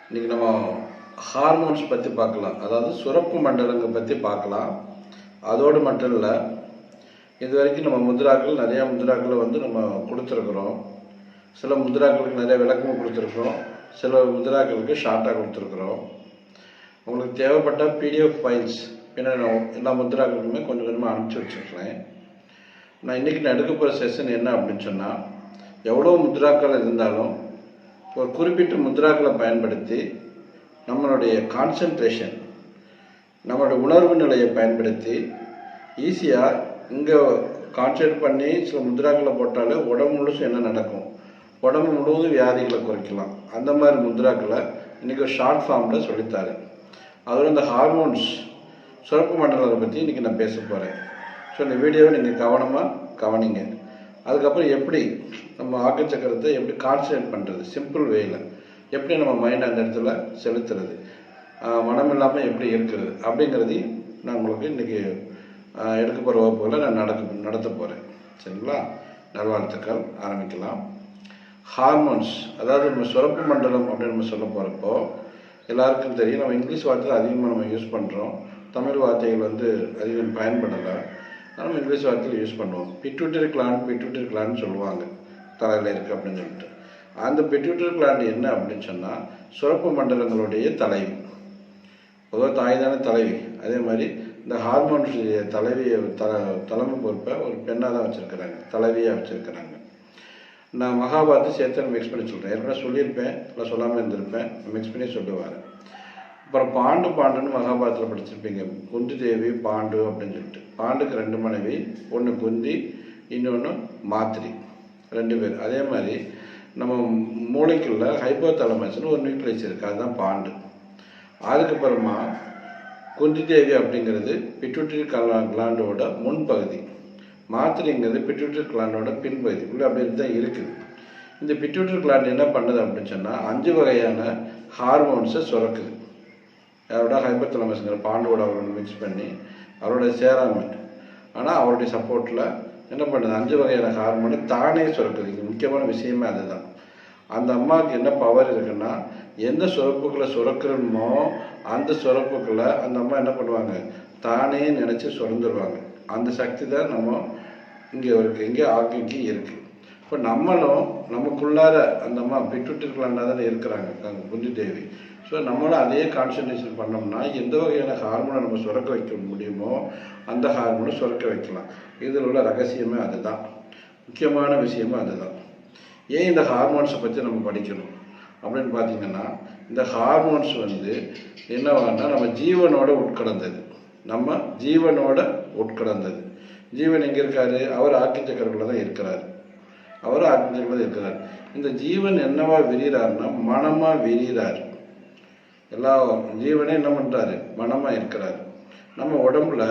இன்றைக்கி நம்ம ஹார்மோன்ஸ் பற்றி பார்க்கலாம். அதாவது சுரப்பு மண்டலங்கள் பற்றி பார்க்கலாம். அதோடு மட்டும் இல்லை, இது வரைக்கும் நம்ம முத்ராக்கள் நிறையா முத்ராக்களை நம்ம கொடுத்துருக்குறோம். சில முத்ராக்களுக்கு நிறைய விளக்கமும் கொடுத்துருக்குறோம், சில முத்ராக்களுக்கு ஷார்ட்டாக கொடுத்துருக்குறோம். உங்களுக்கு தேவைப்பட்ட பிடிஎஃப் ஃபைல்ஸ் பின்னாடி எல்லா முத்ராக்களுக்குமே கொஞ்சம் கொஞ்சமாக அனுப்பிச்சி வச்சுருக்கிறேன். நான் இன்றைக்கி நான் எடுக்க போகிற செஷன் என்ன அப்படின்னு சொன்னால், எவ்வளோ முத்ராக்கள் இருந்தாலும் ஒரு குறிப்பிட்ட முத்ராக்களை பயன்படுத்தி நம்மளுடைய கான்சன்ட்ரேஷன், நம்மளுடைய உணர்வு நிலையை பயன்படுத்தி ஈஸியாக இங்கே கான்சன்ட்ரேட் பண்ணி சில முத்ராக்களை போட்டாலே உடம்பு முழுசும் என்ன நடக்கும், உடம்பு முழுவதும் வியாதிகளை குறைக்கலாம். அந்த மாதிரி முத்ராக்களை இன்றைக்கி ஒரு ஷார்ட் ஃபார்மில் சொல்லித்தாரேன். அதோட இந்த ஹார்மோன்ஸ் சுரப்பு மண்டலத்தை பற்றி இன்றைக்கி நான் பேச போகிறேன். ஸோ இந்த வீடியோவை நீங்கள் கவனமாக கவனிங்க. அதுக்கப்புறம் எப்படி நம்ம ஆக்க சக்கரத்தை எப்படி கான்சன்ட்ரேட் பண்ணுறது, சிம்பிள் வேயில் எப்படி நம்ம மைண்ட் அந்த இடத்துல செலுத்துறது, மனம் இல்லாமல் எப்படி இருக்கிறது அப்படிங்கிறதையும் நான் உங்களுக்கு இன்றைக்கி எடுக்க போகிற வகுப்புகளை நான் நடத்த போகிறேன். சரிங்களா? நல்வாழ்த்துக்கள். ஆரம்பிக்கலாம். ஹார்மோன்ஸ், அதாவது நம்ம சுரப்பு மண்டலம் அப்படின்னு நம்ம சொல்ல போகிறப்போ எல்லாருக்கும் தெரியும். நம்ம இங்கிலீஷ் வார்த்தையில் அதிகமாக நம்ம யூஸ் பண்ணுறோம், தமிழ் வார்த்தைகள் அதிகம் பயன்படலை. நம்ம இங்கிலீஷ் வார்த்தையில் யூஸ் பண்ணுவோம். பிட்யூட்டரி கிளாண்ட் சொல்லுவாங்க, தலையில் இருக்குது அப்படின்னு சொல்லிட்டு. அந்த பிட்யூட்டரி கிளாண்ட் என்ன அப்படின்னு சொன்னால், சுரப்பு மண்டலங்களுடைய தலைவி. பொதுவாக தாய் தானே தலைவி. அதே மாதிரி இந்த ஹார்மோன்ஸ் தலைவியை தலைமை பொறுப்பை ஒரு பெண்ணாக தான் வச்சுருக்கிறாங்க, தலைவியாக வச்சுருக்கிறாங்க. நான் மகாபாரத்தை சேர்த்து மிக்ஸ் பண்ணி சொல்கிறேன். ஏற்கனவே சொல்லியிருப்பேன், இல்லை சொல்லாமல் இருந்திருப்பேன், மிக்ஸ் பண்ணி சொல்லுவார். அப்புறம் பாண்டுன்னு மகாபாரத்தில் படிச்சிருப்பீங்க. குந்தி தேவி, பாண்டு அப்படின்னு சொல்லிட்டு. பாண்டுக்கு 2 மனைவி, ஒன்று குந்தி, இன்னொன்று மாத்திரி, 2 பேர். அதே மாதிரி நம்ம மூளைக்குள்ள ஹைப்போதலமஸ்னு ஒரு நியூக்ளியஸ் இருக்குது, அதுதான் பாண்டு. அதுக்கப்புறமா குந்தி தேவி அப்படிங்கிறது பிட்யூட்டரி கிளாண்டோட முன்பகுதி, மாத்திரைங்கிறது பிட்யூட்டரி கிளாண்டோட பின்பகுதி. உள்ள அப்படி தான் இருக்குது. இந்த பிட்யூட்டரி கிளாண்ட் என்ன பண்ணுது அப்படின்னு சொன்னால், 5 வகையான ஹார்மோன்ஸை சுரக்குது. அவரோட ஹைப்போதலமஸ்ங்கிற பாண்டோட அவரோட மிக்ஸ் பண்ணி அவரோட சேராமல், ஆனால் அவருடைய சப்போர்ட்டில் என்ன பண்ணுது, 5 வகையான ஹார்மோனை தானே சுரக்குது. இங்கே முக்கியமான விஷயமே அதுதான். அந்த அம்மாவுக்கு என்ன பவர் இருக்குன்னா, எந்த சுரப்புகளை சுரக்கணுமோ அந்த சுரப்புக்களை அந்த அம்மா என்ன பண்ணுவாங்க, தானே நினச்சி சுரந்துடுவாங்க. அந்த சக்தி தான் நம்ம இங்கே இருக்குது, இங்கே ஆக்கிக்கு இருக்குது. இப்போ நம்மளும் நமக்குள்ளார அந்த அம்மா பிட்யூட்டரி கிளாண்டாக தானே இருக்கிறாங்க குந்தி தேவி. ஸோ நம்மளும் அதே கான்சன்ட்ரேஷன் பண்ணோம்னா எந்த வகையான ஹார்மோனை நம்ம சுரக்க வைக்க முடியுமோ அந்த ஹார்மோனை சுரக்க வைக்கலாம். இதில் உள்ள ரகசியமே அதுதான், முக்கியமான விஷயமும் அதுதான். ஏன் இந்த ஹார்மோன்ஸை பற்றி நம்ம படிக்கணும் அப்படின்னு பார்த்தீங்கன்னா, இந்த ஹார்மோன்ஸ் என்னவானா நம்ம ஜீவனோட உட்கலந்தது. நம்ம ஜீவனோட உட்கலந்தது. ஜீவன் எங்கே இருக்காரு? அவர் ஆக்கி சக்கரத்தில் தான் இருக்கிறார். அவர் ஆக்கி சக்கரத்தில் இருக்கிறார். இந்த ஜீவன் என்னவா விரிகிறாருன்னா, மனமாக விரிகிறார். எல்லா ஜீவனே என்ன பண்ணுறாரு, மனமாக இருக்கிறார். நம்ம உடம்புல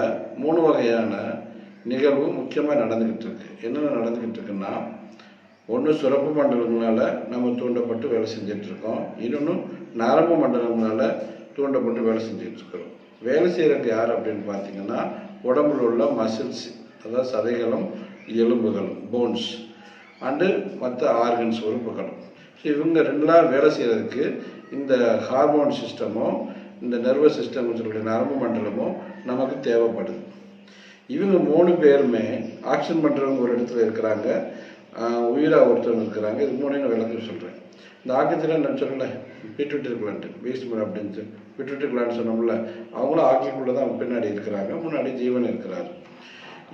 3 வகையான நிகழ்வு முக்கியமாக நடந்துக்கிட்டு இருக்கு. என்னென்ன நடந்துக்கிட்டு இருக்குன்னா, ஒன்று சுரப்பு மண்டலங்களால் நம்ம தூண்டப்பட்டு வேலை செஞ்சிட்ருக்கோம், இன்னொன்று நரம்பு மண்டலங்களால் தூண்டப்பட்டு வேலை செஞ்சிட்ருக்கிறோம். வேலை செய்கிறதுக்கு யார் அப்படின்னு பார்த்தீங்கன்னா, உடம்புல உள்ள மசில்ஸ், அதாவது சதைகளும் எலும்புகளும், போன்ஸ், அண்டு மற்ற ஆர்கன்ஸ், உறுப்புகளும். ஸோ இவங்க 2 வேலை செய்கிறதுக்கு இந்த ஹார்மோன் சிஸ்டமோ இந்த நர்வஸ் சிஸ்டம் சொல்லக்கூடிய நரம்பு மண்டலமோ நமக்கு தேவைப்படுது. இவங்க 3 பேருமே ஆக்ஷன் பண்ணுறவங்க ஒரு இடத்துல இருக்கிறாங்க, உயிராக ஒருத்தவங்க இருக்கிறாங்க. இது 3 விளக்கம் சொல்கிறேன். இந்த ஆக்கியத்தில் நான் சொல்லலை, பிட்யூட்டரி கிளாண்ட் பீஸ்ட் அப்படின்னு பிட்யூட்டரி கிளாண்ட் சொன்னோம்ல, அவங்களும் ஆக்கிக்குள்ளே தான் பின்னாடி இருக்கிறாங்க, முன்னாடி ஜீவன் இருக்கிறார்.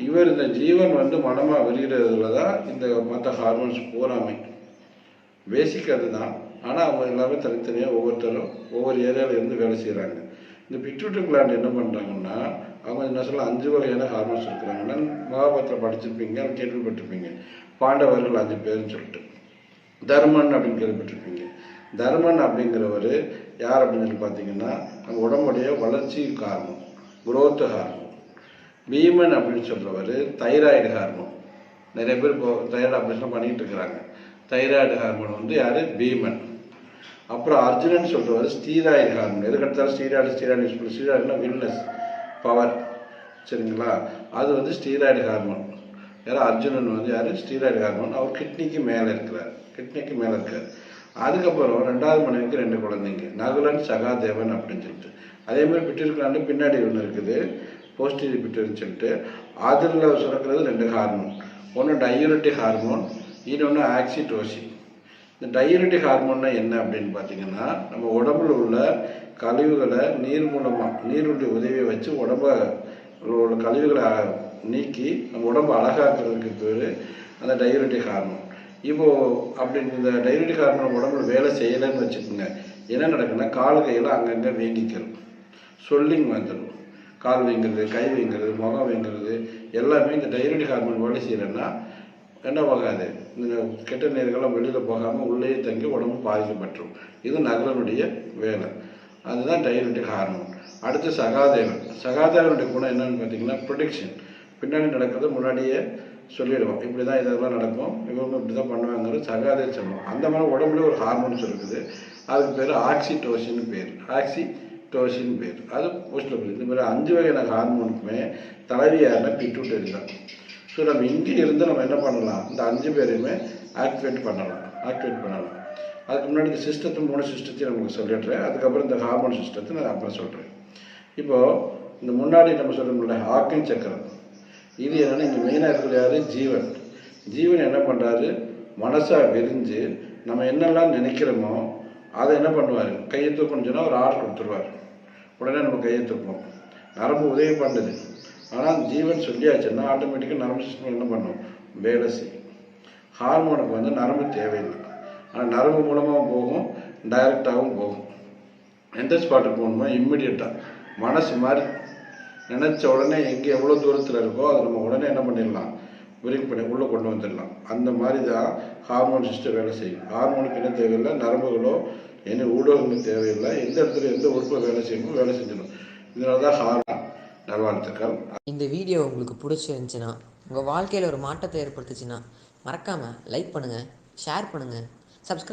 இவர் இந்த ஜீவன் மனமாக விரிகிறதுல தான் இந்த மற்ற ஹார்மோன்ஸ் பூராமை பேசிக் அதுதான். ஆனால் அவங்க எல்லாமே தனித்தனியாக ஒவ்வொருத்தரும் ஒவ்வொரு ஏரியாவில் இருந்து வேலை செய்கிறாங்க. இந்த பிட்யூட்டரி கிளாண்ட் என்ன பண்ணுறாங்கன்னா, அவங்க என்ன சொல்ல 5 வகையான ஹார்மோன்ஸ் இருக்கிறாங்கன்னா, மகாபாரத்தில் படிச்சிருப்பீங்க, கேள்விப்பட்டிருப்பீங்க. பாண்டவர்கள் 5 பேர்னு சொல்லிட்டு. தர்மன் அப்படின்னு கேள்விப்பட்டிருப்பீங்க. தர்மன் அப்படிங்கிறவர் யார் அப்படின்னு சொல்லி பார்த்தீங்கன்னா, நம்ம உடம்புடைய வளர்ச்சி காரணம், குரோத் ஹார்மோன். பீமன் அப்படின்னு சொல்கிறவர் தைராய்டு ஹார்மோன். நிறைய பேர் இப்போ தைராய்டு ஆப்ரேஷன் பண்ணிகிட்டு இருக்கிறாங்க. தைராய்டு ஹார்மோன் யார்? பீமன். அப்புறம் அர்ஜுனன் சொல்கிறவர் ஸ்டீராய்டு ஹார்மோன். எதுக்கெடுத்தாலும் ஸ்டீராய்டு யூஸ் பண்ணி, ஸ்டீராய்டுனா வில்னஸ், பவர். சரிங்களா? அது ஸ்டீராய்டு ஹார்மோன். யார்? அர்ஜுனன் யார்? Steroid hormone. அவர் கிட்னிக்கு மேலே இருக்கிறார், கிட்னிக்கு மேலே இருக்கார். அதுக்கப்புறம் 2வது மனைவிக்கு 2 குழந்தைங்க, நகுலன் சகாதேவன் அப்படின்னு சொல்லிட்டு. அதே மாதிரி பிட்யூட்டரி பின்னாடி ஒன்று இருக்குது, போஸ்டீரியர் பிட்யூட்டரின்னு சொல்லிட்டு. அதில் சுரக்கிறது 2 ஹார்மோன். ஒன்று டையூரெட்டிக் ஹார்மோன், இன்னொன்று ஆக்சிடோசின். இந்த டையூரெட்டிக் ஹார்மோன்னா என்ன அப்படின்னு பார்த்தீங்கன்னா, நம்ம உடம்புல உள்ள கழிவுகளை நீர் மூலமாக, நீருடைய உதவியை வச்சு உடம்ப உள்ள கழிவுகளை நீக்கி நம்ம உடம்பை அழகாக்குறதுக்கு பேர் அந்த டையூரெட்டிக் ஹார்மோன். இப்போது அப்படி இந்த டையூரெட்டிக் ஹார்மோன் உடம்புல வேலை செய்யலைன்னு வச்சுக்கோங்க, என்ன நடக்குன்னா கால் கையில் அங்கங்கே வீங்கிக்கிறோம், சொல்லிங் வந்துடும். கால் வீங்கிறது, கை வீங்கிறது, முகம் வீங்கிறது எல்லாமே இந்த டையூரெட்டிக் ஹார்மோன் வேலை செய்யலைன்னா என்ன போகாது, இந்த கெட்ட நீர்கள்லாம் வெளியில் போகாமல் உள்ளே தங்கி உடம்பு பாதிக்கப்பட்டுரும். இது நகுலனுடைய வேலை. அதுதான் டையூரெட்டிக் ஹார்மோன். அடுத்து சகாதேவன். சகாதேவனுடைய குணம் என்னன்னு பார்த்தீங்கன்னா ப்ரொடெக்ஷன். பின்னாடி நடக்கிறத முன்னாடியே சொல்லிடுவோம், இப்படி தான் இதெல்லாம் நடக்கும், இவங்க இப்படி தான் பண்ணுவாங்கிறது சகாதேவன் சொல்லுவோம். அந்த மாதிரி உடம்புல ஒரு ஹார்மோன்ஸ் இருக்குது, அதுக்கு பேர் ஆக்சிடோசின் பேர். ஆக்சிடோசின் பேர். அது போஸ்டில் இந்த மாதிரி 5 வகையான ஹார்மோனுக்குமே தலைவியான பிட்யூட்டரி தான். ஸோ நம்ம இங்கே இருந்து நம்ம என்ன பண்ணலாம், இந்த 5 பேரையுமே ஆக்டிவேட் பண்ணலாம். அதுக்கு முன்னாடி இந்த சிஸ்டத்தை 3 சிஸ்டத்தையும் நமக்கு சொல்லிடுறேன். அதுக்கப்புறம் இந்த ஹார்மோன் சிஸ்டத்தை நான் அப்புறம் சொல்கிறேன். இப்போது இந்த முன்னாடி நம்ம சொல்ல முடியல ஆக்கின் சக்கரம், இது என்னென்னா இங்கே மெயினாக இருக்கிற யார், ஜீவன். ஜீவன் என்ன பண்ணுறாரு, மனசாக விரிஞ்சு நம்ம என்னெல்லாம் நினைக்கிறோமோ அதை என்ன பண்ணுவார், கையை தூக்கணும்னு சொன்னால் ஒரு ஆர்டர் கொடுத்துருவார், உடனே நம்ம கையை தூக்குவோம். நரம்பு உதவி பண்ணுது, ஆனால் ஜீவன் சொல்லியாச்சுன்னா ஆட்டோமேட்டிக்காக நரம்பு சிஸ்டம் என்ன பண்ணும், வேலை செய்யும். ஹார்மோனுக்கு வந்து நரம்பு தேவையில்லை, ஆனால் நரம்பு மூலமாக போகும், டைரெக்டாகவும் போகும். எந்த ஸ்பாட்டுக்கு போகணுமோ இம்மிடியட்டாக மனசு மாதிரி நினச்ச உடனே எங்கே எவ்வளோ தூரத்தில் இருக்கோ அதை நம்ம உடனே என்ன பண்ணிடலாம், விரிங் பண்ணி உள்ளே கொண்டு வந்துடலாம். அந்த மாதிரி தான் ஹார்மோன் சிஸ்டம் வேலை செய்யும். ஹார்மோனுக்கு என்ன தேவையில்லை, நரம்புகளோ என்ன ஊடகங்களும் தேவையில்லை, எந்த இடத்துல எந்த உறுப்பில் வேலை செய்யணுமோ வேலை செஞ்சிடும். இதனால தான் ஹார்மோன். நல்வாழ்த்துக்கள். இந்த வீடியோ உங்களுக்கு பிடிச்சிருந்துச்சுன்னா, உங்கள் வாழ்க்கையில் ஒரு மாற்றத்தை ஏற்படுத்துச்சுன்னா மறக்காமல் லைக் பண்ணுங்கள், ஷேர் பண்ணுங்கள், சப்ஸ்கிரைப்